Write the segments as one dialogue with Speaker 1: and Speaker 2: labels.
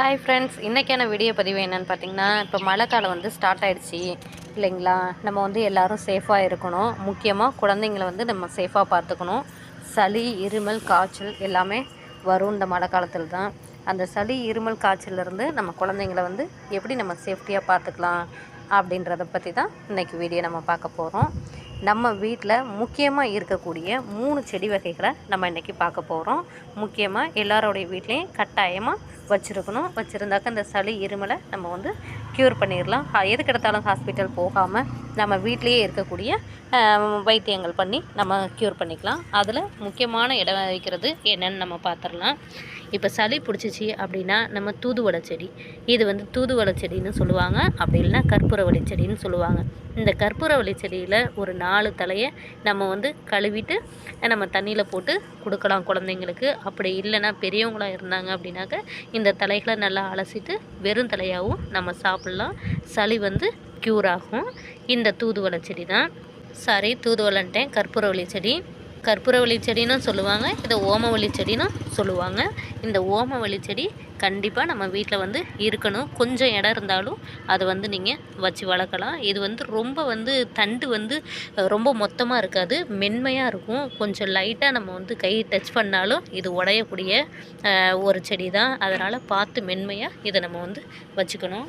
Speaker 1: Hi friends, இன்றைக்கான video பதிவு என்னென்னு பார்த்தீங்கன்னா, இப்போ மழை காலம் ஸ்டார்ட் ஆகிடுச்சி இல்லைங்களா. நம்ம எல்லோரும் சேஃபாக இருக்கணும். முக்கியமாக குழந்தைங்கள நம்ம சேஃபாக பார்த்துக்கணும். சளி, இருமல், காய்ச்சல் எல்லாமே வரும் இந்த மழை காலத்தில் தான். அந்த சளி, இருமல், காய்ச்சல்லேருந்து நம்ம குழந்தைங்கள எப்படி நம்ம சேஃப்டியாக பார்த்துக்கலாம் அப்படின்றத பற்றி தான் இன்றைக்கி வீடியோ நம்ம பார்க்க போகிறோம். நம்ம வீட்டில் முக்கியமாக இருக்கக்கூடிய 3 செடி வகைகளை நம்ம இன்றைக்கி பார்க்க போகிறோம். முக்கியமாக எல்லாரோடைய வீட்லேயும் கட்டாயமாக வச்சுருக்கணும். வச்சுருந்தாக்க இந்த சளி, இருமலை நம்ம க்யூர் பண்ணிடலாம். எதுக்கு எடுத்தாலும் ஹாஸ்பிட்டல் போகாமல் நம்ம வீட்லேயே இருக்கக்கூடிய வைத்தியங்கள் பண்ணி நம்ம க்யூர் பண்ணிக்கலாம். அதில் முக்கியமான இடம் வைக்கிறது என்னென்னு நம்ம பார்த்துடலாம். இப்போ சளி பிடிச்சிச்சு அப்படின்னா நம்ம தூதுவளை செடி, இது தூதுவளை செடின்னு சொல்லுவாங்க. அப்படி இல்லைன்னா கற்பூரவள்ளி செடின்னு சொல்லுவாங்க. இந்த கற்பூரவள்ளி செடியில் ஒரு 4 தலையை நம்ம கழுவிட்டு நம்ம தண்ணியில் போட்டு கொடுக்கலாம் குழந்தைங்களுக்கு. அப்படி இல்லைன்னா பெரியவங்களாக இருந்தாங்க அப்படின்னாக்க இந்த தலைகளை நல்லா அலசிட்டு வெறும் தலையாகவும் நம்ம சாப்பிட்லாம். சளி க்யூர் ஆகும். இந்த தூதுவளை செடி தான், தூதுவளைன்ட்டேன், கற்பூரவள்ளி செடி. கற்பூரவள்ளி செடின்னு சொல்லுவாங்க, இதை ஓமவள்ளி செடின்னு சொல்லுவாங்க. இந்த ஓமவள்ளி செடி கண்டிப்பாக நம்ம வீட்டில் இருக்கணும். கொஞ்சம் இடம் இருந்தாலும் அதை நீங்கள் வச்சு வளர்க்கலாம். இது ரொம்ப தண்டு ரொம்ப மொத்தமாக இருக்காது, மென்மையாக இருக்கும். கொஞ்சம் லைட்டாக நம்ம கை டச் பண்ணாலும் இது உடையக்கூடிய ஒரு செடி தான். அதனால் பார்த்து மென்மையாக இதை நம்ம வச்சுக்கணும்.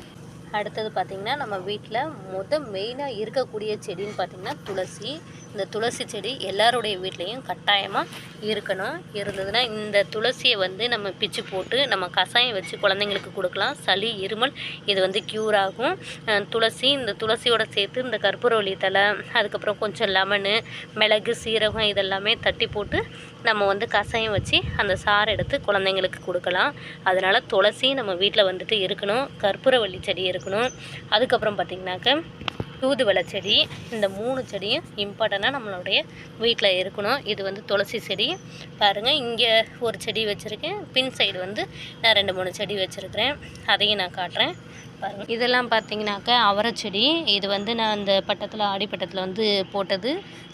Speaker 1: அடுத்தது பார்த்திங்கன்னா, நம்ம வீட்டில் மெயினாக இருக்கக்கூடிய செடின்னு பார்த்திங்கன்னா துளசி. இந்த துளசி செடி எல்லாருடைய வீட்லேயும் கட்டாயமாக இருக்கணும். இருந்ததுன்னா இந்த துளசியை நம்ம பிச்சு போட்டு நம்ம கஷாயம் வச்சு குழந்தைங்களுக்கு கொடுக்கலாம். சளி, இருமல் இது க்யூர் ஆகும். துளசி, இந்த துளசியோட சேர்த்து இந்த கற்பூரவள்ளி தழை, அதுக்கப்புறம் கொஞ்சம் லெமனு, மிளகு, சீரகம் இதெல்லாமே தட்டி போட்டு நம்ம கஷாயம் வச்சு அந்த சாறை எடுத்து குழந்தைங்களுக்கு கொடுக்கலாம். அதனால் துளசி நம்ம வீட்டில் இருக்கணும். கற்பூரவள்ளி செடி இருக்கணும். அதுக்கப்புறம் பார்த்திங்கனாக்க தூதுவளை செடி. இந்த 3 செடியும் இம்பார்ட்டண்ட்டாக நம்மளுடைய வீட்டில் இருக்கணும். இது துளசி செடி பாருங்கள். இங்கே ஒரு செடி வச்சுருக்கேன், பின் சைடு நான் 2-3 செடி வச்சுருக்கிறேன். அதையும் நான் காட்டுறேன் பாருங்கள். இதெல்லாம் பார்த்திங்கனாக்கா அவரை செடி. இது நான் அந்த பட்டத்தில் ஆடிப்பட்டத்தில் போட்டது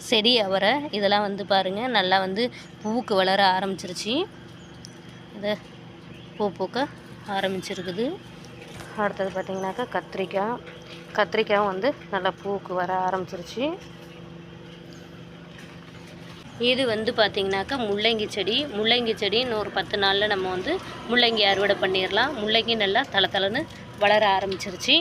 Speaker 1: செடி அவரை. இதெல்லாம் பாருங்கள் நல்லா பூவுக்கு வளர ஆரம்பிச்சிருச்சு. இதை பூக்க ஆரம்பிச்சிருக்குது. அடுத்தது பார்த்திங்கனாக்கா கத்திரிக்காயும் நல்லா பூவுக்கு வர ஆரம்பிச்சிருச்சு. இது பார்த்திங்கனாக்கா முள்ளங்கி செடி. இன்னும் ஒரு 10 நாளில் நம்ம முள்ளங்கி அறுவடை பண்ணிடலாம். முள்ளங்கி நல்லா தளன்னு வளர ஆரம்பிச்சிருச்சு.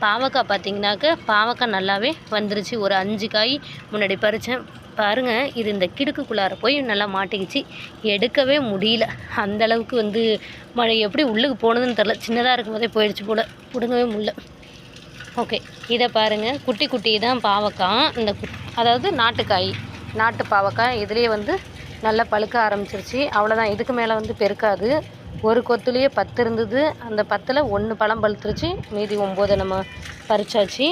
Speaker 1: பாவக்காய் பார்த்திங்கனாக்கா பாவக்காய் நல்லாவே வந்துருச்சு. ஒரு 5 காய் முன்னாடி பறித்தேன் பாருங்கள். இது இந்த கிடுக்குள்ளார போய் நல்லா மாட்டிக்கிச்சு, எடுக்கவே முடியல. அந்தளவுக்கு மழை எப்படி உள்ளுக்கு போனதுன்னு தெரில. சின்னதாக இருக்கும்போதே போயிடுச்சு போல், பிடுங்கவே முடியல. ஓகே, இதை பாருங்கள். குட்டி தான் பாவக்காய். அதாவது நாட்டு பாவக்காய். இதுலேயே நல்லா பழுக்க ஆரம்பிச்சிருச்சு. அவ்வளோதான், இதுக்கு மேலே பெருக்காது. ஒரு கொத்துலேயே 10 இருந்தது. அந்த 10ல் 1 பழம் பழுத்துருச்சு, மீதி 9 நம்ம பறிச்சாச்சு.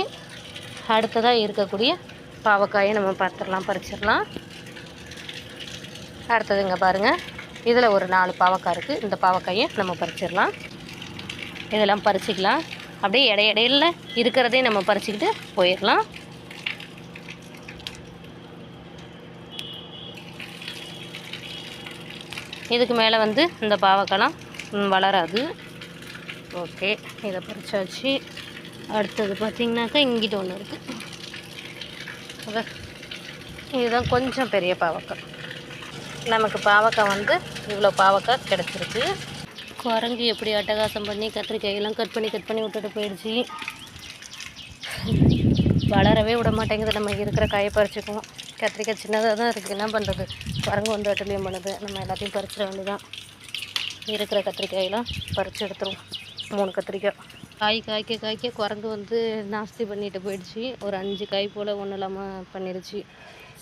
Speaker 1: அடுத்ததாக இருக்கக்கூடிய பாவக்காயை நம்ம பறிச்சிடலாம். அடுத்ததுங்க பாருங்கள், இதில் ஒரு 4 பாவக்காய் இருக்குது. இந்த பாவக்காயை நம்ம பறிச்சிடலாம். இதெல்லாம் பறிச்சிக்கலாம். அப்படியே இடையில இருக்கிறதே நம்ம பறிச்சுக்கிட்டு போயிடலாம். இதுக்கு மேலே இந்த பாவக்காய்லாம் வளராது. ஓகே, இதை பறிச்சாச்சு. அடுத்தது பார்த்திங்கனாக்கா இங்கிட்ட ஒன்று இருக்குது. இதுதான் கொஞ்சம் பெரிய பாவக்காய். நமக்கு பாவக்காய் இவ்வளோ பாவக்காய் கிடச்சிருக்கு. குரங்கு எப்படி அட்டகாசம் பண்ணி கத்திரிக்காயெல்லாம் கட் பண்ணி விட்டுட்டு போயிடுச்சு. வளரவே விட மாட்டேங்குது. நம்ம இருக்கிற காயை பறிச்சுக்குவோம். கத்திரிக்காய் சின்னதாக தான் இருக்குது, என்ன பண்ணுறது. குரங்கு அட்டலியம் பண்ணுது. நம்ம எல்லாத்தையும் பறிச்சிட வேண்டியதான். இருக்கிற கத்திரிக்காயெல்லாம் பறித்து எடுத்துருவோம். 3 கத்திரிக்காய் காய்க்க குரங்கு நாஸ்தி பண்ணிட்டு போயிடுச்சு. ஒரு 5 காய் போல் ஒன்றும் இல்லாமல் பண்ணிடுச்சு.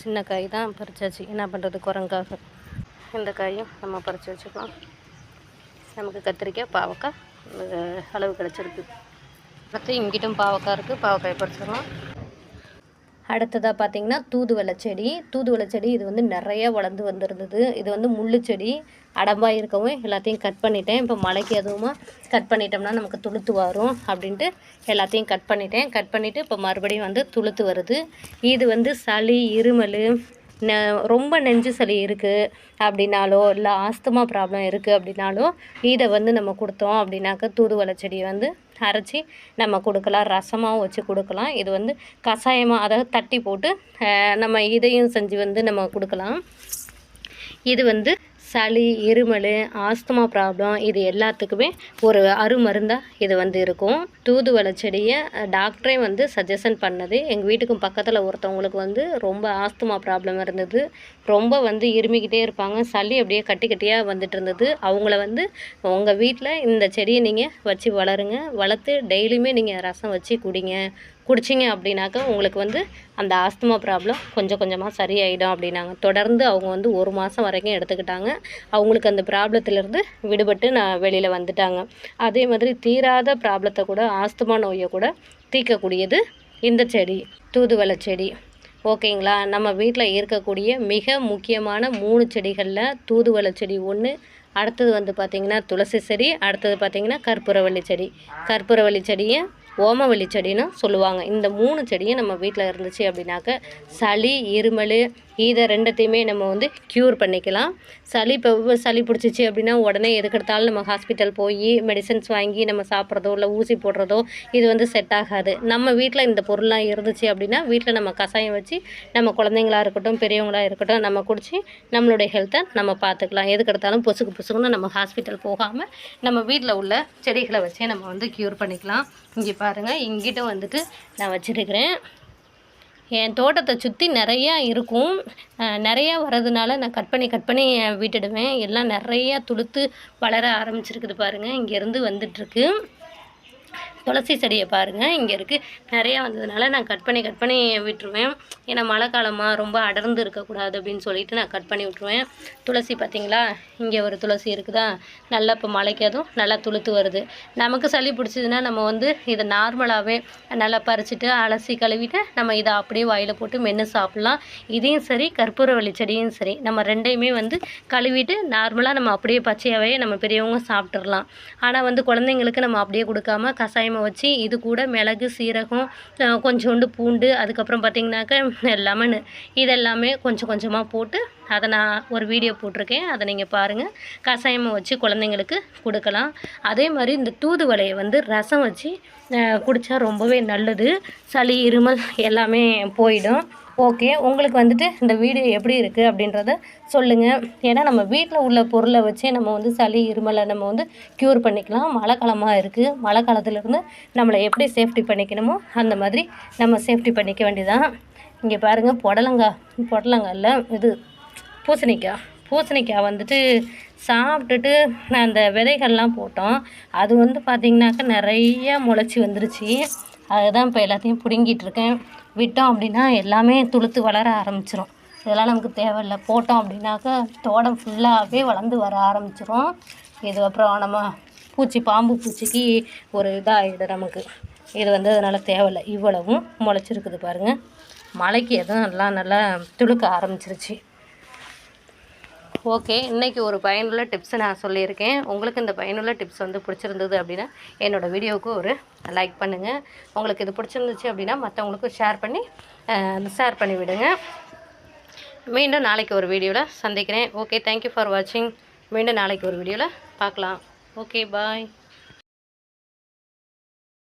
Speaker 1: சின்ன காய் தான் பறிச்சாச்சு, என்ன பண்ணுறது குரங்காக. இந்த காயும் நம்ம பறித்து வச்சுக்கலாம். நமக்கு கத்திரிக்காய், பாவக்காய் அளவு கிடச்சிருக்கு. அடுத்து இங்கிட்டும் பாவக்காய் இருக்குது, பாவக்காய் பறிச்சிடலாம். அடுத்ததாக பார்த்திங்கன்னா தூதுவளை செடி. இது நிறையா வளர்ந்து வந்திருந்தது. இது முள்ளு செடி. அடம்பாக இருக்கவும் எல்லாத்தையும் கட் பண்ணிட்டேன். இப்போ மழைக்கு எதுவுமா கட் பண்ணிட்டோம்னா நமக்கு துளுத்து வரும் அப்படின்ட்டு எல்லாத்தையும் கட் பண்ணிவிட்டு இப்போ மறுபடியும் துளுத்து வருது. இது சளி, இருமல், ரொம்ப நெஞ்சு சளி இருக்குது அப்படின்னாலோ இல்லை ஆஸ்துமா ப்ராப்ளம் இருக்குது அப்படின்னாலோ இதை வந்து நம்ம கொடுத்தோம் அப்படின்னாக்க தூதுவளை செடியை வந்து அரைச்சி நம்ம கொடுக்கலாம், ரசமாகவும் வச்சு கொடுக்கலாம். இது வந்து கஷாயமாக அதாவது தட்டி போட்டு நம்ம இதையும் செஞ்சு வந்து நம்ம கொடுக்கலாம். இது வந்து சளி, இருமல், ஆஸ்துமா ப்ராப்ளம் இது எல்லாத்துக்குமே ஒரு அருமருந்தாக இது வந்து இருக்கும். தூதுவளை செடியை டாக்டரே வந்து சஜஷன் பண்ணது. எங்கள் வீட்டுக்கும் பக்கத்தில் ஒருத்தவங்களுக்கு வந்து ரொம்ப ஆஸ்துமா ப்ராப்ளம் இருந்தது. ரொம்ப வந்து இருமிக்கிட்டே இருப்பாங்க. சளி அப்படியே கட்டி கட்டியாக வந்துட்டு இருந்தது. அவங்கள வந்து உங்கள் வீட்டில் இந்த செடியை நீங்கள் வச்சு வளருங்க. வளர்த்து டெய்லியுமே நீங்கள் ரசம் வச்சு குடிச்சிங்க அப்படின்னாக்கா உங்களுக்கு வந்து அந்த ஆஸ்துமா ப்ராப்ளம் கொஞ்சம் கொஞ்சமாக சரியாயிடும் அப்படின்னாங்க. தொடர்ந்து அவங்க வந்து 1 மாதம் வரைக்கும் எடுத்துக்கிட்டாங்க. அவங்களுக்கு அந்த ப்ராப்ளத்திலேருந்து விடுபட்டு வெளியில் வந்துட்டாங்க. அதே மாதிரி தீராத ப்ராப்ளத்தை கூட, ஆஸ்துமா நோயை கூட தீர்க்கக்கூடியது இந்த செடி, தூதுவளை செடி. ஓகேங்களா? நம்ம வீட்டில் இருக்கக்கூடிய மிக முக்கியமான 3 செடிகளில் தூதுவளை செடி ஒன்று, அடுத்தது வந்து பார்த்திங்கன்னா துளசி செடி, அடுத்தது பார்த்திங்கன்னா கற்பூரவள்ளி செடி. கற்பூரவள்ளி செடியை ஓமவல்லி செடின்னு சொல்லுவாங்க. இந்த 3 செடியும் நம்ம வீட்டில் இருந்துச்சு அப்படின்னாக்க சளி, இருமல் இதை 2த்தையுமே நம்ம வந்து க்யூர் பண்ணிக்கலாம். சளி பிடிச்சிச்சு அப்படின்னா உடனே எதுக்கெடுத்தாலும் நம்ம ஹாஸ்பிட்டல் போய் மெடிசன்ஸ் வாங்கி நம்ம சாப்பிட்றதோ இல்லை ஊசி போடுறதோ இது வந்து செட் ஆகாது. நம்ம வீட்டில் இந்த பொருள்லாம் இருந்துச்சு அப்படின்னா வீட்டில் நம்ம கஷாயம் வச்சு நம்ம குழந்தைங்களாக இருக்கட்டும், பெரியவங்களாக இருக்கட்டும், நம்ம குடித்து நம்மளுடைய ஹெல்த்தை நம்ம பார்த்துக்கலாம். எதுக்கெடுத்தாலும் பொசுக்குன்னு நம்ம ஹாஸ்பிட்டல் போகாமல் நம்ம வீட்டில் உள்ள செடிகளை வச்சே நம்ம வந்து க்யூர் பண்ணிக்கலாம். இங்கே பாருங்கள், இங்கிட்ட வந்துட்டு நான் வச்சுருக்கிறேன். என் தோட்டத்தை சுற்றி நிறையா இருக்கும். நிறையா வர்றதுனால நான் கட் பண்ணி விட்டுடுவேன். எல்லாம் நிறையா துளுத்து வளர ஆரம்பிச்சிருக்குது பாருங்கள். இங்கேருந்து வந்துட்டுருக்கு. துளசி செடியை பாருங்கள், இங்கே இருக்குது. நிறையா வந்ததுனால நான் கட் பண்ணி விட்டுருவேன். ஏன்னா மழை காலமாக ரொம்ப அடர்ந்து இருக்கக்கூடாது அப்படின்னு சொல்லிட்டு நான் கட் பண்ணி விட்ருவேன். துளசி பார்த்திங்களா, இங்கே ஒரு துளசி இருக்குதா, நல்லா இப்போ மழைக்கு அதுவும் நல்லா துளுத்து வருது. நமக்கு சளி பிடிச்சதுன்னா நம்ம வந்து இதை நார்மலாகவே நல்லா பறிச்சுட்டு அலசி கழுவிட்டு நம்ம இதை அப்படியே வாயில் போட்டு மென்று சாப்பிட்லாம். இதையும் சரி, கற்பூரவள்ளி செடியும் சரி, நம்ம 2யுமே வந்து கழுவிட்டு நார்மலாக நம்ம அப்படியே பச்சையாகவே நம்ம பெரியவங்க சாப்பிட்றலாம். ஆனால் வந்து குழந்தைங்களுக்கு நம்ம அப்படியே கொடுக்காம கஷாயம் வச்சு இது கூட மிளகு, சீரகம், கொஞ்சோண்டு பூண்டு, அதுக்கப்புறம் பார்த்திங்கனாக்க லெமனு இதெல்லாமே கொஞ்சமாக போட்டு அதை நான் ஒரு வீடியோ போட்டிருக்கேன். அதை நீங்கள் பாருங்கள். கஷாயமாக வச்சு குழந்தைங்களுக்கு கொடுக்கலாம். அதே மாதிரி இந்த தூதுவளையை வந்து ரசம் வச்சு குடித்தா ரொம்பவே நல்லது. சளி, இருமல் எல்லாமே போயிடும். ஓகே, உங்களுக்கு வந்துட்டு இந்த வீடியோ எப்படி இருக்குது அப்படின்றத சொல்லுங்கள். ஏன்னா நம்ம வீட்டில் உள்ள பொருளை வச்சே நம்ம வந்து சளி, இருமலை நம்ம வந்து க்யூர் பண்ணிக்கலாம். மழை காலமாக இருக்குது. மழை காலத்துலேருந்து நம்மளை எப்படி சேஃப்டி பண்ணிக்கணுமோ அந்த மாதிரி நம்ம சேஃப்டி பண்ணிக்க வேண்டியதான். இங்கே பாருங்கள், புடலங்காயில் இது பூசணிக்காய் வந்துட்டு சாப்பிட்டுட்டு அந்த விதைகள்லாம் போட்டோம். அது வந்து பார்த்திங்கனாக்கா நிறையா முளைச்சி வந்துருச்சு. அதுதான் இப்போ எல்லாத்தையும் பிடுங்கிட்டு இருக்கேன். விட்டோம் அப்படின்னா எல்லாமே துளுத்து வளர ஆரம்பிச்சிடும். இதெல்லாம் நமக்கு தேவையில்லை. போட்டோம் அப்படின்னாக்கா தோட்டம் ஃபுல்லாகவே வளர்ந்து வர ஆரம்பிச்சிடும். இது அப்புறம் நம்ம பாம்பு பூச்சிக்கு ஒரு இதாகிடும் நமக்கு. இது வந்து அதனால் தேவையில்லை. இவ்வளவும் முளைச்சிருக்குது பாருங்கள். மழைக்கு எதுவும் நல்லா துளுக்க ஆரம்பிச்சிருச்சு. ஓகே, இன்றைக்கி ஒரு பயனுள்ள டிப்ஸை நான் சொல்லியிருக்கேன். உங்களுக்கு இந்த பயனுள்ள டிப்ஸ் வந்து பிடிச்சிருந்தது அப்படின்னா என்னோடய வீடியோவுக்கு ஒரு லைக் பண்ணுங்கள். உங்களுக்கு இது பிடிச்சிருந்துச்சு அப்படின்னா மற்றவங்களுக்கும் ஷேர் பண்ணி விடுங்க. மீண்டும் நாளைக்கு ஒரு வீடியோவில் சந்திக்கிறேன். ஓகே, தேங்க்யூ ஃபார் வாட்சிங். மீண்டும் நாளைக்கு ஒரு வீடியோவில் பார்க்கலாம். ஓகே, பாய்.